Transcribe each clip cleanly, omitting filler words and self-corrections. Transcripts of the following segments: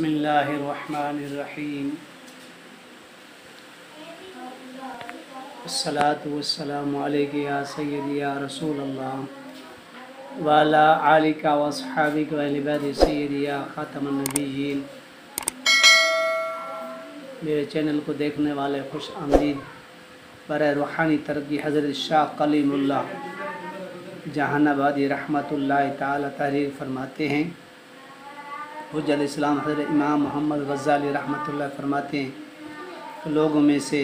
بسم اللہ الرحمن الرحیم الصلاۃ والسلام علیک یا سیدی یا رسول اللہ وعلی آلک و اصحابک و اہل بیت سیدی یا خاتم النبیین۔ میرے چینل کو دیکھنے والے خوش آمدید۔ برائے روحانی ترقی حضرت شاہ کلیم اللہ جہان آبادی رحمۃ اللہ تعالی تحریر فرماتے ہیں، حجت الاسلام حضرت امام محمد غزالی رحمۃ اللہ فرماتے ہیں کہ لوگوں میں سے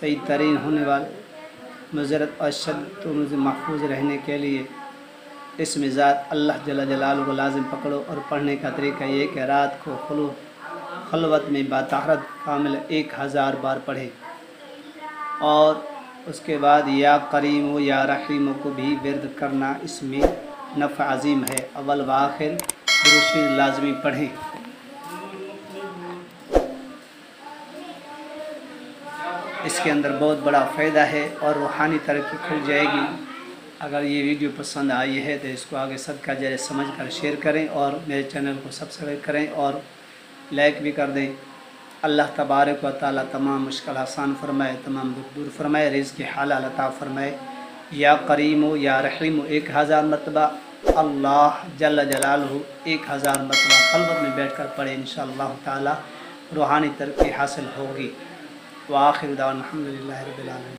صحیح ترین ہونے والے مضرت اور شدت محفوظ رہنے کے لیے اسم ذات اللہ جل جلالہ کو لازم پکڑو، اور پڑھنے کا طریقہ یہ کہ رات کو خلوت میں باطہارت کامل 1000 بار پڑھیں، اور اس کے بعد یا کریم و یا رحیم کو بھی ورد کرنا، اس میں نفع عظیم ہے۔ اول و آخر درود شریف لازمی پڑھیں۔ اس کے اندر بہت بڑا فائدہ ہے اور روحانی ترقی کھل جائے گی۔ اگر یہ ویڈیو پسند آئی ہے تو اس کو آگے صدقہ جاریہ سمجھ کر شیئر کریں، اور میرے چینل کو سبسکرائب کریں اور لائک بھی کر دیں۔ اللہ تبارک و تعالی تمام مشکل آسان فرمائے، تمام دکھ دور فرمائے، رزق حلال عطا فرمائے۔ یا کریم و یا رحیم 1000 مرتبہ، اللہ جل جلالہ 1000 مرتبہ خلوت میں بیٹھ کر پڑھیں، انشاءاللہ تعالی روحانی ترقی حاصل ہوگی۔ وآخر دعوانا الحمدللہ رب العالمین۔